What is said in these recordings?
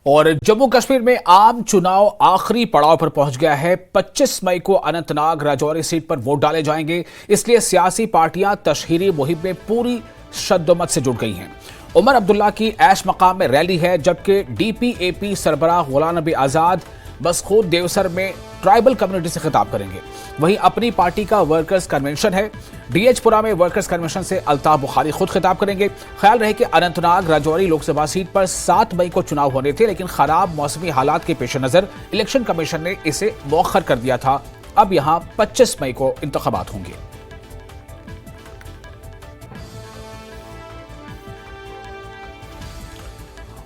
اور जम्मू कश्मीर में आम चुनाव आखिरी पड़ाव पर पहुंच गया है। 25 मई को अनंतनाग राजौरी सीट पर वोट डाले जाएंगे, इसलिए सियासी पार्टियां तशहीरी मुहिम में पूरी शद्दोमत से जुट गई हैं। उमर अब्दुल्ला की ऐश मकाम में रैली है, जबकि डीपीएपी सरबराह गुलाम नबी आजाद बसखूद देवसर में ट्राइबल कम्युनिटी से खिताब करेंगे। वहीं अपनी पार्टी का वर्कर्स कन्वेंशन है। डीएचपुरा में वर्कर्स कन्वेंशन से अल्ताफ बुखारी खुद खिताब करेंगे। ख्याल रहे कि अनंतनाग राजौरी लोकसभा सीट पर 7 मई को चुनाव होने थे, लेकिन खराब मौसमी हालात के पेश नजर इलेक्शन कमीशन ने इसे मौखर कर दिया था। अब यहां 25 मई को इंतखाबात होंगे।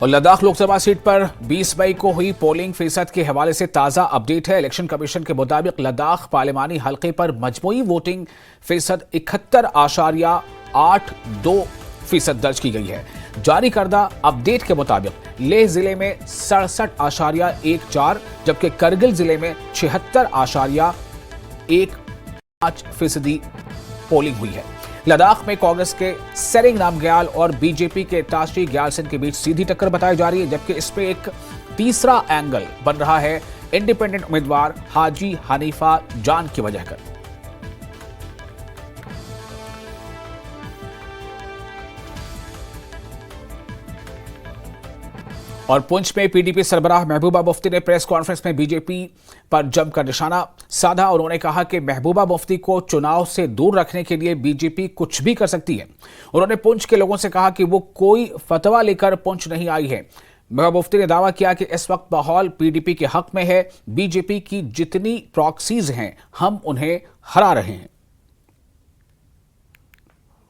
और लद्दाख लोकसभा सीट पर 20 मई को हुई पोलिंग फीसद के हवाले से ताज़ा अपडेट है। इलेक्शन कमीशन के मुताबिक लद्दाख पार्लिमानी हल्के पर मजमूई वोटिंग फीसद 71.82% दर्ज की गई है। जारी करदा अपडेट के मुताबिक लेह जिले में 67.14, जबकि करगिल जिले में 76.15% पोलिंग हुई है। लद्दाख में कांग्रेस के सेरिंग नामग्याल और बीजेपी के ताशी ग्यालसन के बीच सीधी टक्कर बताई जा रही है, जबकि इसमें एक तीसरा एंगल बन रहा है इंडिपेंडेंट उम्मीदवार हाजी हनीफा जान की वजह कर। और पुंछ में पीडीपी सरबराह महबूबा मुफ्ती ने प्रेस कॉन्फ्रेंस में बीजेपी पर जमकर निशाना साधा। उन्होंने कहा कि महबूबा मुफ्ती को चुनाव से दूर रखने के लिए बीजेपी कुछ भी कर सकती है। उन्होंने पुंछ के लोगों से कहा कि वो कोई फतवा लेकर पुंछ नहीं आई है। महबूबा मुफ्ती ने दावा किया कि इस वक्त माहौल पीडीपी के हक में है। बीजेपी की जितनी प्रॉक्सीज हैं, हम उन्हें हरा रहे हैं।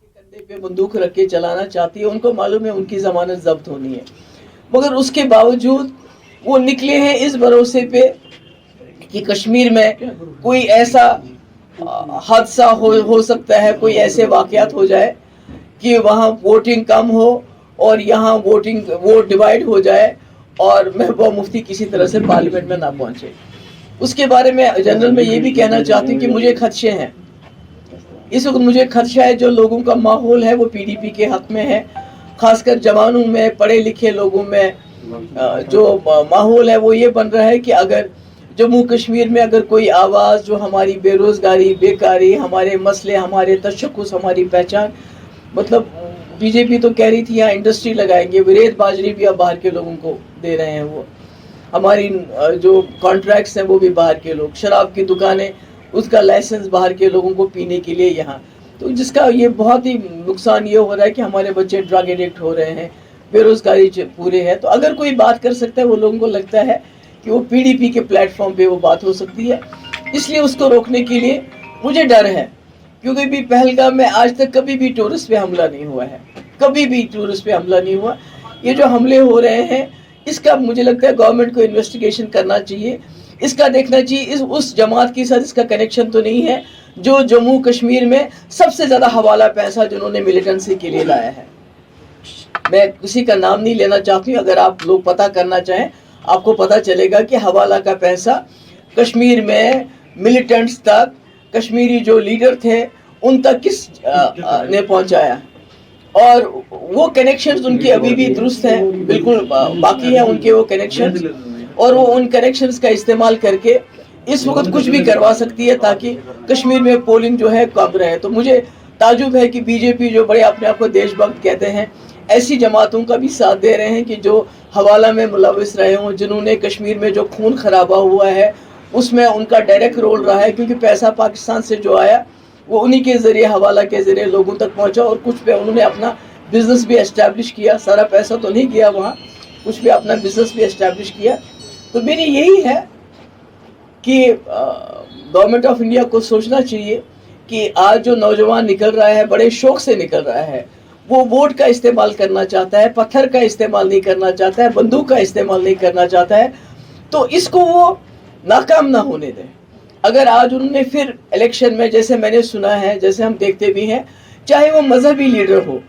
कंधे पे बंदूक रख के चलाना चाहती है, उनको मालूम है उनकी जमानत जब्त होनी है, मगर उसके बावजूद वो निकले हैं इस भरोसे पे कि कश्मीर में कोई ऐसा हादसा हो सकता है, कोई ऐसे वाकयात हो जाए कि वहाँ वोटिंग कम हो और यहाँ वोट डिवाइड हो जाए और महबूबा मुफ्ती किसी तरह से पार्लियामेंट में ना पहुँचे। उसके बारे में जनरल में ये भी कहना चाहती हूँ कि मुझे खदशे हैं। इस वक्त मुझे खदशा है, जो लोगों का माहौल है वो पीडीपी के हक में है, खासकर जवानों में, पढ़े लिखे लोगों में जो माहौल है वो ये बन रहा है कि अगर जम्मू कश्मीर में अगर कोई आवाज़ जो हमारी बेरोज़गारी, बेकारी, हमारे मसले, हमारे तशख़्ख़ुस, हमारी पहचान, मतलब बीजेपी तो कह रही थी यहाँ इंडस्ट्री लगाएंगे, रेत बाजरी भी अब बाहर के लोगों को दे रहे हैं, वो हमारी जो कॉन्ट्रैक्ट्स हैं वो भी बाहर के लोग, शराब की दुकानें उसका लाइसेंस बाहर के लोगों को पीने के लिए यहाँ, तो जिसका ये बहुत ही नुकसान ये हो रहा है कि हमारे बच्चे ड्रग एडिक्ट हो रहे हैं, बेरोजगारी पूरे है। तो अगर कोई बात कर सकता है, वो लोगों को लगता है कि वो पीडीपी के प्लेटफॉर्म पे वो बात हो सकती है, इसलिए उसको रोकने के लिए मुझे डर है, क्योंकि भी पहलगाम में आज तक कभी भी टूरिस्ट पे हमला नहीं हुआ है, कभी भी टूरिस्ट पे हमला नहीं हुआ। ये जो हमले हो रहे हैं इसका मुझे लगता है गवर्नमेंट को इन्वेस्टिगेशन करना चाहिए, इसका देखना चाहिए उस जमात के साथ इसका कनेक्शन तो नहीं है जो जम्मू कश्मीर में सबसे ज्यादा हवाला पैसा जिन्होंने मिलिटेंसी के लिए लाया है। मैं किसी का नाम नहीं लेना चाहती हूँ, अगर आप लोग पता करना चाहें आपको पता चलेगा कि हवाला का पैसा कश्मीर में मिलिटेंट्स तक, कश्मीरी जो लीडर थे उन तक किस ने पहुंचाया, और वो कनेक्शंस उनके अभी भी दुरुस्त हैं, बिल्कुल बाकी है उनके वो कनेक्शंस, और वो उन कनेक्शंस का इस्तेमाल करके इस वक्त कुछ भी करवा सकती है ताकि कश्मीर में पोलिंग जो है कम रहे। तो मुझे ताजुब है कि बीजेपी जो बड़े अपने आप को देशभक्त कहते हैं, ऐसी जमातों का भी साथ दे रहे हैं कि जो हवाला में मुलविस रहे हों, जिन्होंने कश्मीर में जो खून खराबा हुआ है उसमें उनका डायरेक्ट रोल रहा है, क्योंकि पैसा पाकिस्तान से जो आया वो उन्हीं के ज़रिए, हवाला के ज़रिए लोगों तक पहुँचा, और कुछ पे उन्होंने अपना बिजनेस भी एस्टैब्लिश किया। सारा पैसा तो नहीं गया वहाँ, कुछ भी अपना बिजनेस भी एस्टैब्लिश किया। तो मेरी यही है कि गवर्नमेंट ऑफ इंडिया को सोचना चाहिए कि आज जो नौजवान निकल रहा है, बड़े शौक से निकल रहा है, वो वोट का इस्तेमाल करना चाहता है, पत्थर का इस्तेमाल नहीं करना चाहता है, बंदूक का इस्तेमाल नहीं करना चाहता है, तो इसको वो नाकाम ना होने दें। अगर आज उन्होंने फिर इलेक्शन में, जैसे मैंने सुना है, जैसे हम देखते भी हैं, चाहे वो मजहबी लीडर हो,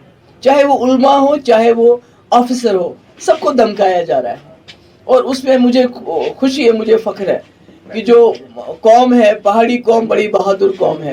चाहे वो उल्मा हो, चाहे वो ऑफिसर हो, सबको धमकाया जा रहा है, और उसमें मुझे खुशी है, मुझे फख्र है कि जो कौम है, पहाड़ी कौम बड़ी बहादुर कौम है।